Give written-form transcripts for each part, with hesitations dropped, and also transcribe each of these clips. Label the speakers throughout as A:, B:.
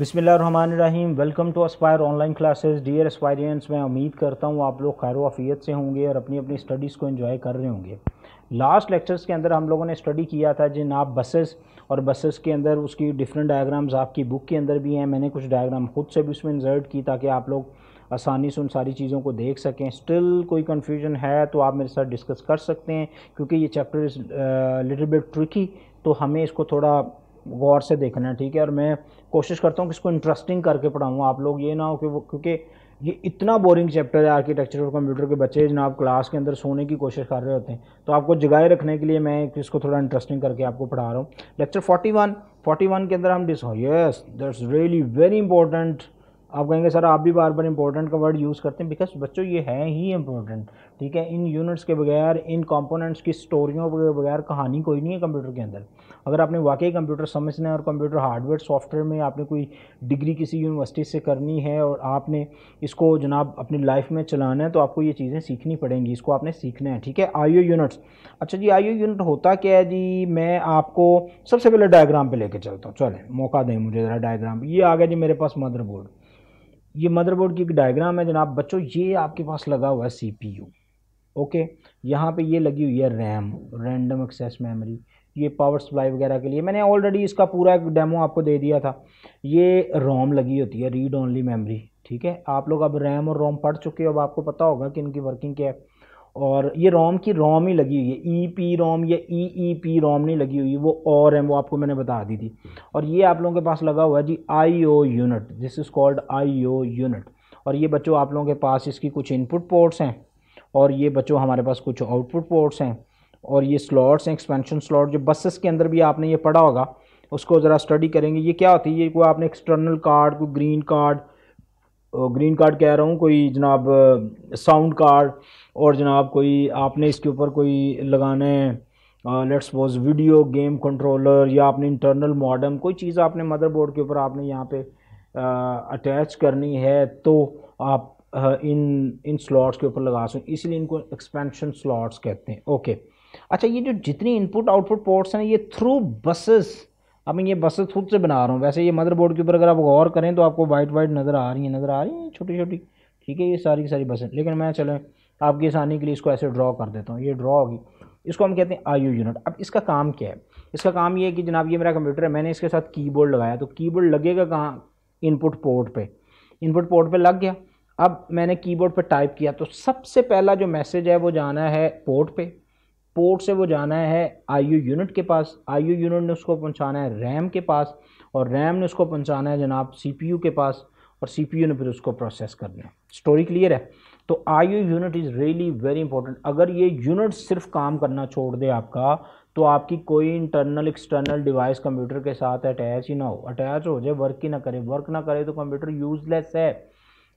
A: बिस्मिल्लाहिर्रहमानिर्रहीम। Welcome to Aspire online classes. Dear aspirants, मैं उम्मीद करता हूँ आप लोग खैर आफियत से होंगे और अपनी अपनी स्टडीज़ को एंजॉय कर रहे होंगे। लास्ट लेक्चर्स के अंदर हम लोगों ने स्टडी किया था जनाब बसेस, और बसेस के अंदर उसकी डिफरेंट डायग्राम्स आपकी बुक के अंदर भी हैं। मैंने कुछ डायग्राम खुद से भी उसमें इंसर्ट की ताकि आप लोग आसानी से उन सारी चीज़ों को देख सकें। स्टिल कोई कन्फ्यूजन है तो आप मेरे साथ डिस्कस कर सकते हैं, क्योंकि ये chapter is little bit tricky, तो हमें इसको थोड़ा गौर से देखना है, ठीक है। और मैं कोशिश करता हूँ कि इसको इंटरेस्टिंग करके पढ़ाऊँ, आप लोग ये ना हो कि वो, क्योंकि ये इतना बोरिंग चैप्टर है आर्किटेक्चर और कंप्यूटर के बच्चे जनाब क्लास के अंदर सोने की कोशिश कर रहे होते हैं, तो आपको जगाए रखने के लिए मैं इसको थोड़ा इंटरेस्टिंग करके आपको पढ़ा रहा हूँ। लेक्चर 41 के अंदर हम yes that's really very important. आप कहेंगे सर आप भी बार बार इंपॉर्टेंट का वर्ड यूज़ करते हैं, बिकॉज बच्चों ये है ही इंपॉर्टेंट, ठीक है। इन यूनिट्स के बगैर, इन कंपोनेंट्स की स्टोरियों के बगैर कहानी कोई नहीं है कंप्यूटर के अंदर। अगर आपने वाकई कंप्यूटर समझना है और कंप्यूटर हार्डवेयर सॉफ्टवेयर में आपने कोई डिग्री किसी यूनिवर्सिटी से करनी है और आपने इसको जनाब अपनी लाइफ में चलाना है, तो आपको ये चीज़ें सीखनी पड़ेंगी, इसको आपने सीखना है, ठीक है। आईओ यूनिट्स, अच्छा जी आईओ यूनिट होता क्या है जी, मैं आपको सबसे पहले डायग्राम पे लेके चलता हूँ। चलें मौका दें मुझे ज़रा डायग्राम। ये आ गया जी मेरे पास मदरबोर्ड। ये मदरबोर्ड की एक डायग्राम है जनाब बच्चों। ये आपके पास लगा हुआ है सीपीयू, ओके। यहाँ पे ये लगी हुई है रैम, रैंडम एक्सेस मेमोरी, ये पावर सप्लाई वगैरह के लिए। मैंने ऑलरेडी इसका पूरा एक डेमो आपको दे दिया था। ये रोम लगी होती है, रीड ओनली मेमोरी, ठीक है। आप लोग अब रैम और रोम पढ़ चुके हो, अब आपको पता होगा कि इनकी वर्किंग क्या है। और ये रोम की रोम ही लगी हुई है, ई पी रोम या ई ई पी रोम नहीं लगी हुई, वो और है, वो आपको मैंने बता दी थी। और ये आप लोगों के पास लगा हुआ है जी I O unit, this is called I O unit. और ये बच्चों आप लोगों के पास इसकी कुछ इनपुट पोर्ट्स हैं, और ये बच्चों हमारे पास कुछ आउटपुट पोर्ट्स हैं, और ये स्लॉट्स हैं, एक्सपेंशन स्लॉट, जो बसेस के अंदर भी आपने ये पढ़ा होगा, उसको ज़रा स्टडी करेंगे। ये क्या होती है, ये कोई आपने एक्सटर्नल कार्ड, कोई ग्रीन कार्ड कह रहा हूँ, कोई जनाब साउंड कार्ड, और जनाब कोई आपने इसके ऊपर कोई लगाना है let's suppose video game controller, या आपने इंटरनल मॉडेम, कोई चीज़ आपने मदरबोर्ड के ऊपर आपने यहाँ पे अटैच करनी है, तो आप इन स्लॉट्स के ऊपर लगा सकते, इसलिए इनको एक्सपेंशन स्लॉट्स कहते हैं, ओके। अच्छा, ये जो जितनी इनपुट आउटपुट पोर्ट्स हैं ये थ्रू बसेस, अब मैं ये बसेस खुद से बना रहा हूँ। वैसे ये मदरबोर्ड के ऊपर अगर आप गौर करें तो आपको वाइट वाइट नज़र आ रही हैं छोटी छोटी, ठीक है, ये सारी की सारी बसें। लेकिन मैं चलें आपकी आसानी के लिए इसको ऐसे ड्रॉ कर देता हूँ, ये ड्रॉ होगी। इसको हम कहते हैं आईओ यूनिट। अब इसका काम क्या है? इसका काम ये है कि जनाब ये मेरा कंप्यूटर है, मैंने इसके साथ कीबोर्ड लगाया, तो कीबोर्ड लगेगा कहाँ? इनपुट पोर्ट पे। इनपुट पोर्ट पे लग गया। अब मैंने कीबोर्ड पे टाइप किया, तो सबसे पहला जो मैसेज है वो जाना है पोर्ट पे, पोर्ट से वो जाना है आईओ यूनिट के पास, आईओ यूनिट ने उसको पहुंचाना है रैम के पास, और रैम ने उसको पहुंचाना है जनाब सीपीयू के पास, और सीपीयू ने फिर उसको प्रोसेस करना है। स्टोरी क्लियर है? तो IO unit is really very important. अगर ये यूनिट सिर्फ काम करना छोड़ दे आपका, तो आपकी कोई इंटरनल एक्सटर्नल डिवाइस कंप्यूटर के साथ अटैच ही ना हो, अटैच हो जाए, वर्क ही ना करे, वर्क ना करे तो कंप्यूटर यूजलेस है।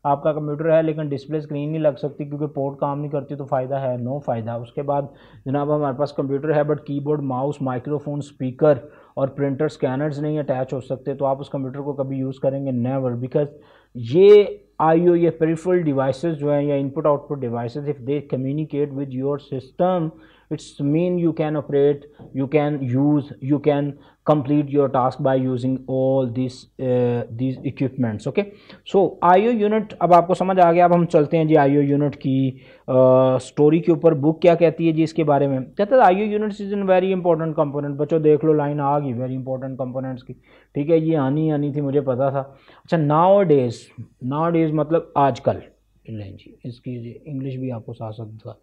A: आपका कंप्यूटर है लेकिन डिस्प्ले स्क्रीन नहीं लग सकती क्योंकि पोर्ट काम नहीं करती, तो फ़ायदा है? नो फ़ायदा। उसके बाद जनाब हमारे पास कंप्यूटर है but keyboard, mouse, microphone, speaker और प्रिंटर, स्कैनर्स नहीं अटैच हो सकते, तो आप उस कंप्यूटर को कभी यूज़ करेंगे? नेवर। बिकॉज ये आईओ, ये पेरिफेरल डिवाइसेस जो हैं या input output devices, if they communicate with your system, it's mean you can operate, you can use, you can complete your task by using all these equipments, okay। so IO unit अब आपको समझ आ गया। अब हम चलते हैं जी IO unit की story के ऊपर। बुक क्या कहती है जी इसके बारे में? कहते हैं IO units is in very important component. बच्चों देख लो, लाइन आ गई वेरी इंपॉर्टेंट कंपोनेंट्स की, ठीक है, ये आनी थी, मुझे पता था। अच्छा, नाउ डेज मतलब आजकल, लें जी इसकी इंग्लिश भी आपको साथ साथ।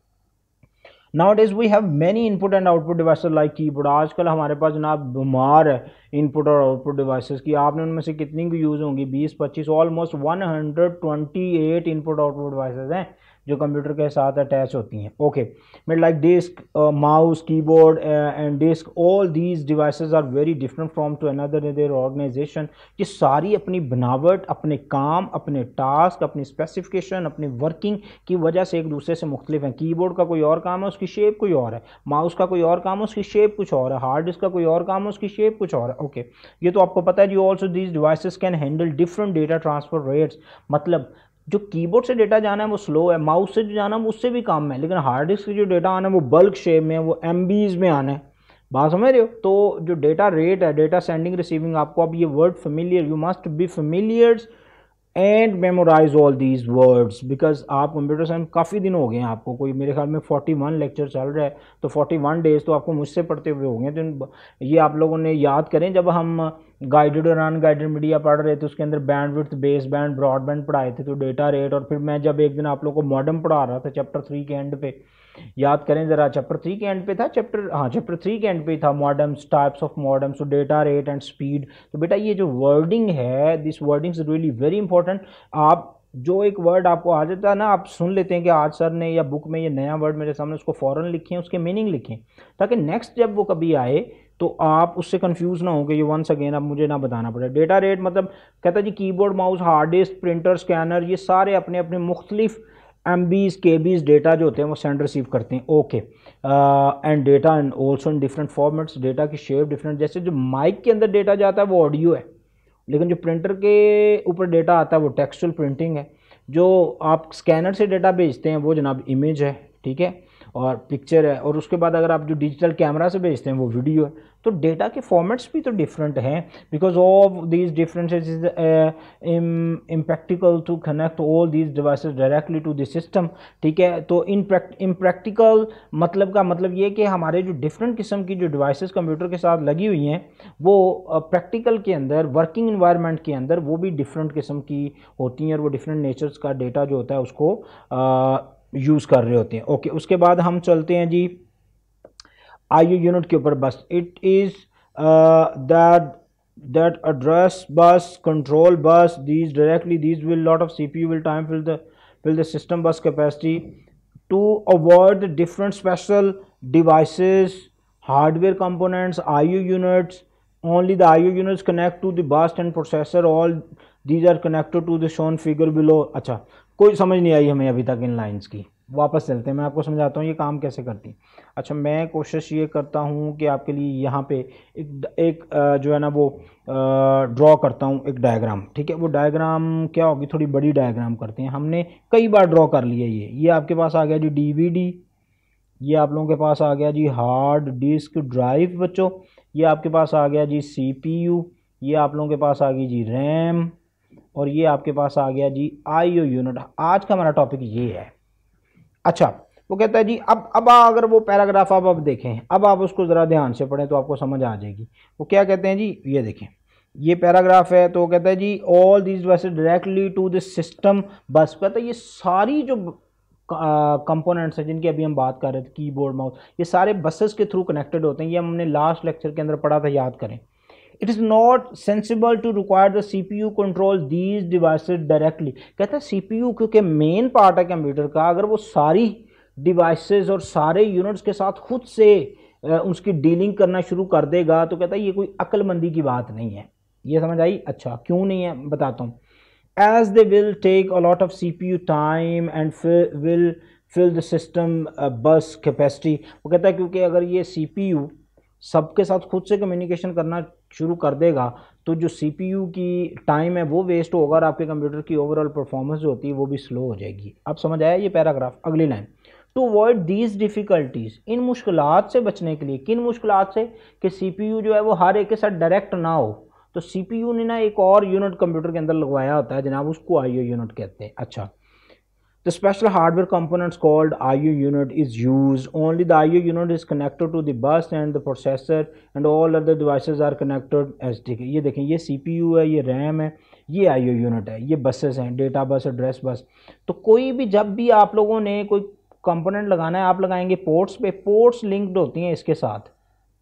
A: Nowadays we have many input and output devices like keyboard। आजकल हमारे पास जनाब बीमार है इनपुट और आउटपुट डिवाइसेस की। आपने उनमें से कितनी की यूज़ होंगी? 20-25, ऑलमोस्ट 128 इनपुट आउटपुट डिवाइसेस हैं जो कंप्यूटर के साथ अटैच होती हैं, ओके। मैं like disk, mouse, keyboard and disk, all these devices are very different from to another in their organization. ये सारी अपनी बनावट, अपने काम, अपने टास्क, अपनी स्पेसिफिकेशन, अपनी वर्किंग की वजह से एक दूसरे से मुख्तलिफ हैं। कीबोर्ड का कोई और काम है, उसकी शेप कोई और है। माउस का कोई और काम है, उसकी शेप कुछ और है। हार्ड डिस्क का कोई और काम है, उसकी शेप कुछ और है, ओके। ये तो आपको पता है जी। Also these devices can handle different data transfer rates. मतलब जो कीबोर्ड से डेटा जाना है वो स्लो है, माउस से जो जाना है वो उससे भी कम है, लेकिन हार्ड डिस्क से जो डेटा आना है वो बल्क शेप में है, वो एमबीज में आना है, बात समझ रहे हो। तो जो डेटा रेट है, डेटा सेंडिंग रिसीविंग, आपको अब ये word familiar, you must be familiar and memorize all these words, because आप कंप्यूटर साइंस काफ़ी दिन हो गए हैं आपको, कोई मेरे ख्याल में 41 लेक्चर चल रहा है, तो 41 डेज तो आपको मुझसे पढ़ते हुए हो गए। तो ये आप लोगों ने याद करें, जब हम गाइडेड और अनगाइडेड मीडिया पढ़ रहे थे उसके अंदर बैंडविड्थ, बेस बैंड, ब्रॉडबैंड पढ़ाए थे, तो डेटा रेट, और फिर मैं जब एक दिन आप लोगों को मॉडेम पढ़ा रहा था चैप्टर 3 के एंड पे, याद करें ज़रा, चैप्टर 3 के एंड पे था, चैप्टर 3 के एंड पे था मॉडेम्स, टाइप्स ऑफ मॉडेम्स, तो डेटा रेट एंड स्पीड। तो बेटा ये जो वर्डिंग है, this wording is really very important. आप जो एक वर्ड आपको आ जाता है ना, आप सुन लेते हैं कि आज सर ने या बुक में ये नया वर्ड मेरे सामने, उसको फ़ौरन लिखें, उसके मीनिंग लिखें, ताकि नेक्स्ट जब वो कभी आए तो आप उससे कंफ्यूज ना हो कि ये वंस अगेन अब मुझे ना बताना पड़े। डेटा रेट मतलब कहता है जी keyboard, mouse, hard disk, printer, scanner, ये सारे अपने अपने मुख्तलिफ MBs KBs डेटा जो होते हैं वो सेंड रिसीव करते हैं। Okay, and data and also in different formats, data की शेप डिफरेंट, जैसे जो माइक के अंदर डेटा जाता है वो ऑडियो है, लेकिन जो प्रिंटर के ऊपर डेटा आता है वो टेक्सचुअल प्रिंटिंग है, जो आप स्कैनर से डेटा भेजते हैं वो जनाब इमेज है, ठीक है, और पिक्चर है, और उसके बाद अगर आप जो डिजिटल कैमरा से भेजते हैं वो वीडियो है। तो डेटा के फॉर्मेट्स भी तो डिफरेंट हैं, because of these differences is impractical to connect all these devices directly to the system, ठीक है। तो इम्प्रैक्टिकल मतलब का मतलब ये कि हमारे जो डिफरेंट किस्म की जो डिवाइसेस कंप्यूटर के साथ लगी हुई हैं वो प्रैक्टिकल के अंदर, वर्किंग इन्वायरमेंट के अंदर वो भी डिफरेंट किस्म की होती हैं, और वो डिफरेंट नेचर्स का डेटा जो होता है उसको यूज़ कर रहे होते हैं। ओके, उसके बाद हम चलते हैं जी IO यूनिट के ऊपर। बस it is that address bus, control bus, these will lot of CPU will time fill the system bus capacity to avoid the different special devices, hardware components, IO units. Only the IO units connect to the bus and processor, all these are connected to the shown figure below। अच्छा, कोई समझ नहीं आई हमें अभी तक इन lines की, वापस चलते हैं, मैं आपको समझाता हूँ ये काम कैसे करती हैं। अच्छा, मैं कोशिश ये करता हूँ कि आपके लिए यहाँ पे एक जो है ना वो ड्रॉ करता हूँ एक डायग्राम, ठीक है। वो डायग्राम क्या होगी, थोड़ी बड़ी डायग्राम करते हैं, हमने कई बार ड्रॉ कर लिया। ये आपके पास आ गया जी DVD, ये आप लोगों के पास आ गया जी हार्ड डिस्क ड्राइव बच्चों, ये आपके पास आ गया जी CPU, ये आप लोगों के पास आ गई जी रैम, और ये आपके पास आ गया जी IO यूनिट। आज का हमारा टॉपिक ये है। अच्छा, वो कहता है जी अब अगर वो पैराग्राफ आप अब देखें, अब आप उसको ज़रा ध्यान से पढ़ें तो आपको समझ आ जाएगी। वो क्या कहते हैं जी, ये देखें, ये पैराग्राफ है, तो कहता है जी all these buses directly to the system bus. कहता है ये सारी जो कंपोनेंट्स हैं जिनकी अभी हम बात कर रहे थे, कीबोर्ड, माउस, ये सारे बसेस के थ्रू कनेक्टेड होते हैं। ये हमने लास्ट लेक्चर के अंदर पढ़ा था, याद करें। It is not sensible to require the CPU control these devices directly. कहता है CPU क्योंकि मेन पार्ट है कंप्यूटर का, अगर वो सारी डिवाइसेस और सारे यूनिट्स के साथ खुद से उसकी डीलिंग करना शुरू कर देगा, तो कहता है ये कोई अक्लमंदी की बात नहीं है। ये समझ आई? अच्छा, क्यों नहीं है बताता हूँ। As they will take a lot of CPU time and will fill the system bus capacity. वो कहता है क्योंकि अगर ये CPU सबके साथ खुद से कम्युनिकेशन करना शुरू कर देगा तो जो CPU की टाइम है वो वेस्ट होगा, और आपके कंप्यूटर की ओवरऑल परफॉर्मेंस जो होती है वो भी स्लो हो जाएगी। अब समझ आया ये पैराग्राफ? अगली line, to avoid these difficulties, इन मुश्किलात से बचने के लिए। किन मुश्किलात से? कि CPU जो है वो हर एक के साथ डायरेक्ट ना हो, तो CPU ने ना एक और यूनिट कंप्यूटर के अंदर लगवाया होता है जनाब, उसको IO यूनिट कहते हैं। अच्छा, the special hardware components called IO unit is used. Only the IO unit is connected to the bus and the processor and all other devices are connected as। ठीक है, ये देखें, ये CPU है, ये RAM है, ये IO unit है, ये बसेस हैं, डेटा बस, एड्रेस बस। तो कोई भी जब भी आप लोगों ने कोई कंपोनेंट लगाना है, आप लगाएंगे पोर्ट्स पे, पोर्ट्स लिंक्ड होती हैं इसके साथ।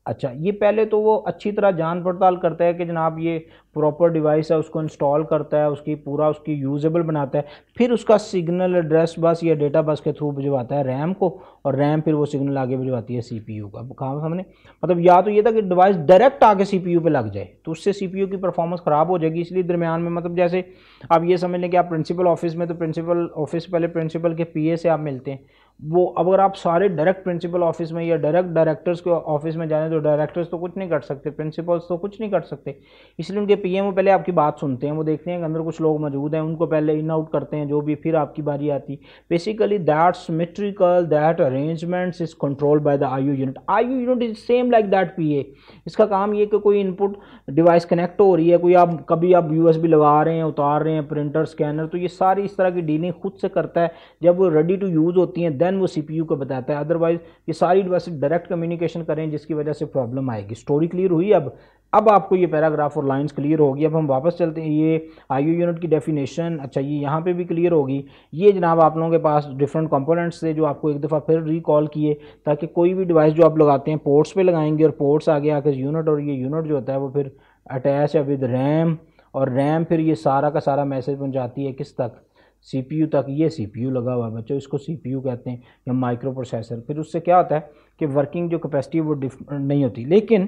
A: अच्छा, ये पहले तो वो अच्छी तरह जान पड़ताल करता है कि जनाब ये प्रॉपर डिवाइस है, उसको इंस्टॉल करता है, उसकी यूजेबल बनाता है, फिर उसका सिग्नल एड्रेस बस या डेटा बस के थ्रू भिजवाता है रैम को, और रैम फिर वो सिग्नल आगे भिजवाती है CPU का। कहाँ सामने मतलब या तो ये था कि डिवाइस डायरेक्ट आके CPU पे लग जाए तो उससे CPU की परफॉर्मेंस ख़राब हो जाएगी, इसलिए दरमियान में मतलब जैसे आप ये समझ लें कि आप प्रिंसिपल ऑफिस में, तो प्रिंसिपल ऑफिस पहले प्रिंसिपल के PA से आप मिलते हैं, वो अब अगर आप सारे डायरेक्ट प्रिंसिपल ऑफिस में या डायरेक्ट डायरेक्टर्स के ऑफिस में जाएं तो डायरेक्टर्स तो कुछ नहीं कर सकते, प्रिंसिपल्स तो कुछ नहीं कर सकते, इसलिए उनके पीएमओ पहले आपकी बात सुनते हैं, वो देखते हैं कि अंदर कुछ लोग मौजूद हैं, उनको पहले इन आउट करते हैं जो भी, फिर आपकी बारी आती। Basically that symmetrical that arrangements is controlled by the IO unit. IO unit is same like that PA. इसका काम ये कि कोई इनपुट डिवाइस कनेक्ट हो रही है, कोई आप कभी आप यूएसबी लगा रहे हैं, उतार रहे हैं, प्रिंटर स्कैनर, तो ये सारी इस तरह की डीलिंग खुद से करता है। जब वो रेडी टू यूज़ होती हैं देन वो सीपीयू को बताता है, अदरवाइज ये सारी डिवाइस डायरेक्ट कम्युनिकेशन करें जिसकी वजह से प्रॉब्लम आएगी। स्टोरी क्लियर हुई? अब आपको ये पैराग्राफ और लाइंस क्लियर होगी। अब हम वापस चलते हैं, ये आईओ यूनिट की डेफिनेशन, अच्छा ये यहाँ पे भी क्लियर होगी। ये जनाब आप लोगों के पास डिफरेंट कंपोनेंट्स थे जो आपको एक दफ़ा फिर रिकॉल किए, ताकि कोई भी डिवाइस जो आप लगाते हैं पोर्ट्स पे लगाएंगे और पोर्ट्स आगे आकर यूनिट, और ये यूनिट जो होता है वो फिर अटैच है विद रैम, और रैम फिर ये सारा का सारा मैसेज पहुँचाती है किस तक? सीपीयू तक। ये सीपीयू लगा हुआ है बच्चों, इसको सीपीयू कहते हैं या माइक्रो प्रोसेसर। फिर उससे क्या होता है कि वर्किंग जो कैपेसिटी वो नहीं होती, लेकिन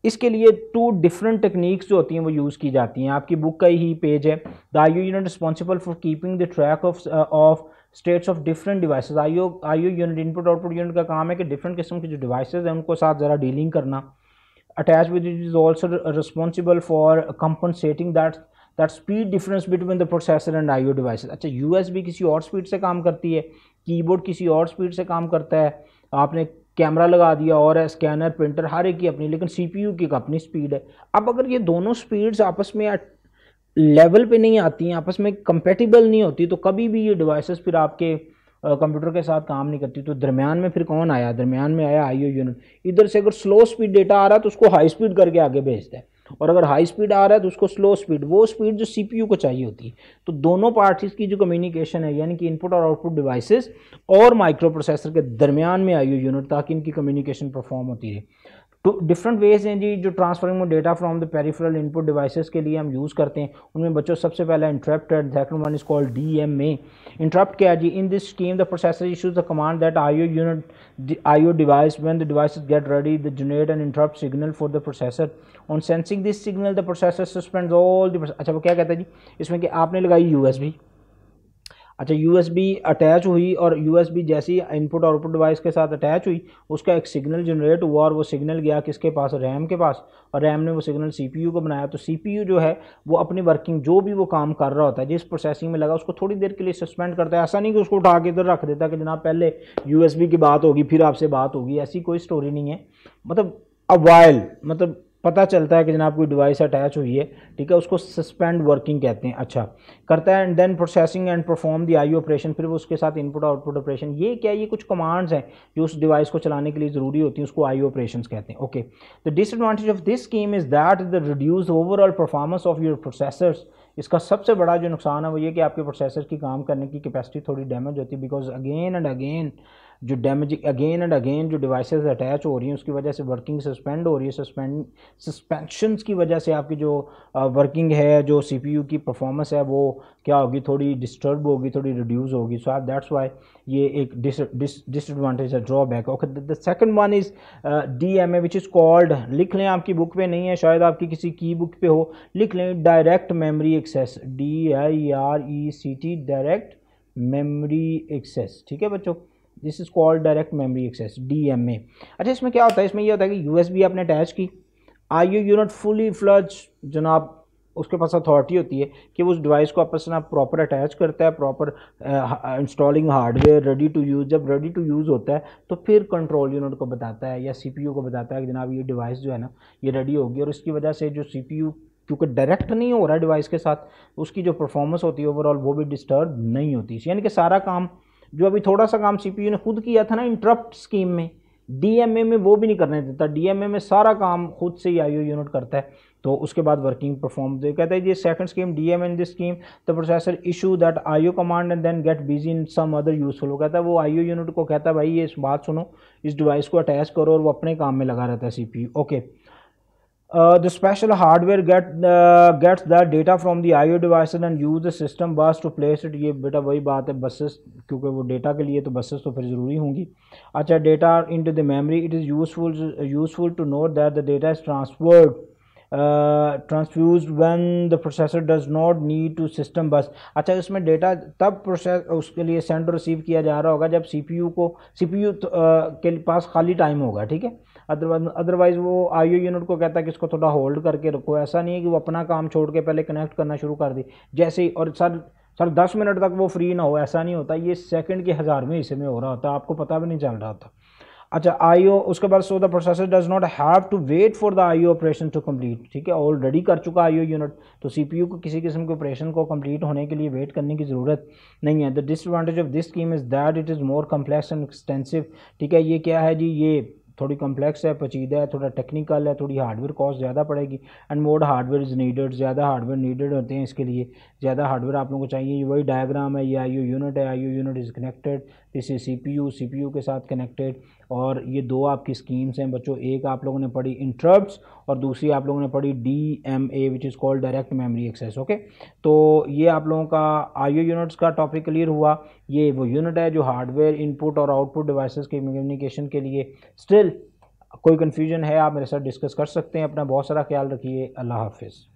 A: इसके लिए 2 डिफरेंट टेक्निक्स जो होती हैं वो यूज़ की जाती हैं। आपकी बुक का ही पेज है, the IO unit responsible for keeping the track of states of different devices. IO unit, input output unit का काम है कि डिफरेंट किस्म के जो डिवाइसेस हैं उनको साथ ज़रा डीलिंग करना। Attach with it is also responsible for compensating that speed difference between the processor and IO devices. अच्छा यूएसबी किसी और स्पीड से काम करती है, कीबोर्ड किसी और स्पीड से काम करता है, आपने कैमरा लगा दिया और है, स्कैनर, प्रिंटर, हर एक की अपनी, लेकिन सीपीयू की अपनी स्पीड है। अब अगर ये दोनों स्पीड्स आपस में लेवल पे नहीं आती हैं, आपस में कंपेटिबल नहीं होती, तो कभी भी ये डिवाइसेस फिर आपके कंप्यूटर के साथ काम नहीं करती। तो दरमियान में फिर कौन आया? दरमियान में आया आईओ यूनिट। इधर से अगर स्लो स्पीड डेटा आ रहा है तो उसको हाई स्पीड करके आगे भेजता है, और अगर हाई स्पीड आ रहा है तो उसको स्लो स्पीड, वो स्पीड जो सीपीयू को चाहिए होती है। तो दोनों पार्टीज की जो कम्युनिकेशन है, यानी कि इनपुट और आउटपुट डिवाइसेस और माइक्रो प्रोसेसर के दरमियान में आईओ यूनिट, ताकि इनकी कम्युनिकेशन परफॉर्म होती रहे। तो डिफरेंट वेज हैं जी जो transferring data from the peripheral input devices के लिए हम यूज़ करते हैं। उनमें बच्चों सबसे पहला इंटरप्ट है, second one is called DMA. Interrupt क्या है जी? In this scheme the processor issues the command that IO unit IO device when the devices get ready the generate an interrupt signal for the processor. On sensing this signal the processor suspends all the. अच्छा वो क्या कहता है जी इसमें कि आपने लगाई USB, अच्छा यूएसबी अटैच हुई, और यूएसबी जैसी इनपुट और आउटपुट डिवाइस के साथ अटैच हुई, उसका एक सिग्नल जनरेट हुआ, और वो सिग्नल गया किसके पास? रैम के पास, और रैम ने वो सिग्नल सीपीयू को बनाया। तो सीपीयू जो है वो अपनी वर्किंग जो भी वो काम कर रहा होता है, जिस प्रोसेसिंग में लगा, उसको थोड़ी देर के लिए सस्पेंड करता है। ऐसा नहीं कि उसको उठा के इधर रख देता कि जनाब पहले यूएसबी की बात होगी फिर आपसे बात होगी, ऐसी कोई स्टोरी नहीं है। मतलब अ वाइल, मतलब पता चलता है कि जनाब कोई डिवाइस अटैच हुई है, ठीक है, उसको सस्पेंड वर्किंग कहते हैं। अच्छा करता है, and then processing and perform the IO operation, फिर वो उसके साथ इनपुट आउटपुट ऑपरेशन। ये क्या, ये कुछ कमांड्स हैं जो उस डिवाइस को चलाने के लिए ज़रूरी होती हैं, उसको आईओ ऑपरेशंस कहते हैं। Okay, the disadvantage of this scheme is that the reduce overall performance of your processors. इसका सबसे बड़ा जो नुकसान है वो ये कि आपके प्रोसेसर की काम करने की कैपेसिटी थोड़ी डैमेज होती है, बिकॉज अगेन एंड अगेन जो डैमेजिंग अगेन एंड अगेन जो डिवाइसेस अटैच हो रही हैं उसकी वजह से वर्किंग सस्पेंड हो रही है। सस्पेंशंस की वजह से आपकी जो वर्किंग है, जो सीपीयू की परफॉर्मेंस है वो क्या होगी, थोड़ी डिस्टर्ब होगी, थोड़ी रिड्यूस होगी। सो दैट्स वाई ये एक डिसएडवांटेज है, drawback. Okay, the second one is DMA which is called, लिख लें, आपकी बुक पे नहीं है, शायद आपकी किसी की बुक पे हो, लिख लें direct memory access, DIRECT, direct memory access. ठीक है बच्चों, this is called direct memory access, DMA। अच्छा इसमें क्या होता है, इसमें ये होता है कि यूएसबी आपने अटैच की, आईओ यूनिट फुली फ्लज जनाब उसके पास अथॉरिटी होती है कि वो उस डिवाइस को आपस में प्रॉपर अटैच करता है, proper installing hardware ready to use. जब रेडी टू यूज़ होता है तो फिर कंट्रोल यूनिट को बताता है या सीपीयू को बताता है कि जनाब ये डिवाइस जो है ना ये रेडी होगी, और इसकी वजह से जो सीपीयू क्योंकि डायरेक्ट नहीं हो रहा है डिवाइस के साथ, उसकी जो परफॉर्मेंस होती है ओवरऑल वो भी डिस्टर्ब नहीं होती। यानी कि सारा काम जो अभी थोड़ा सा काम सीपीयू ने खुद किया था ना इंटरप्ट स्कीम में, डीएमए में वो भी नहीं करने देता। डीएमए में सारा काम खुद से ही आईओ यूनिट करता है, तो उसके बाद वर्किंग परफॉर्म तो कहता है ये second scheme DMA in this scheme the processor issue that IO command and then get busy in some other useful. वो कहता है वो आईओ यूनिट को कहता है भाई ये इस बात सुनो, इस डिवाइस को अटैच करो, और वो अपने काम में लगा रहता है CPU. Okay, the special hardware gets the data from the IO devices and use the system bus to place it। ये बेटा वही बात है, बसेस, क्योंकि वो डेटा के लिए तो बसेस तो फिर ज़रूरी होंगी। अच्छा, data into the memory, it is useful to note that the data is transferred transfuse when the processor does not need to system bus. अच्छा, इसमें डेटा तब प्रोसेस उसके लिए सेंड और रिसीव किया जा रहा होगा जब सीपीयू के पास खाली टाइम होगा, ठीक है। अदरवाइज़ वो आईओ यूनिट को कहता है कि इसको थोड़ा होल्ड करके रखो। ऐसा नहीं है कि वो अपना काम छोड़ के पहले कनेक्ट करना शुरू कर दी जैसे ही, और सर 10 मिनट तक वो फ्री ना हो, ऐसा नहीं होता। ये सेकंड के 1000वें हिस्से में हो रहा होता, आपको पता भी नहीं चल रहा होता। अच्छा, आईओ उसके बाद, so the processor does not have to wait for the IO operation to complete, ठीक है। ऑलरेडी कर चुका आईओ यूनिट, तो सीपीयू को किसी किस्म के ऑपरेशन को कंप्लीट होने के लिए वेट करने की ज़रूरत नहीं है। The disadvantage of this scheme is that it is more complex and extensive, ठीक है। ये क्या है जी, ये थोड़ी कम्प्लेक्स है, पेचीदा है, थोड़ा टेक्निकल है, थोड़ी हार्डवेयर कॉस्ट ज़्यादा पड़ेगी। And more hardware is needed, ज़्यादा हार्डवेयर नीडेड होते हैं इसके लिए, ज़्यादा हार्डवेयर आप लोगों को चाहिए। वही डायग्राम है, ये आईओ यूनिट है, IO unit is connected, this is CPU के साथ कनेक्टेड। और ये दो आपकी स्कीम्स हैं बच्चों, एक आप लोगों ने पढ़ी इंटरप्ट्स और दूसरी आप लोगों ने पढ़ी DMA which is called direct memory access, okay. तो ये आप लोगों का आईओ यूनिट्स का टॉपिक क्लियर हुआ। ये वो यूनिट है जो हार्डवेयर इनपुट और आउटपुट डिवाइसेस के कम्युनिकेशन के लिए। स्टिल कोई कन्फ्यूजन है आप मेरे साथ डिस्कस कर सकते हैं। अपना बहुत सारा ख्याल रखिए। अल्लाह हाफिज़।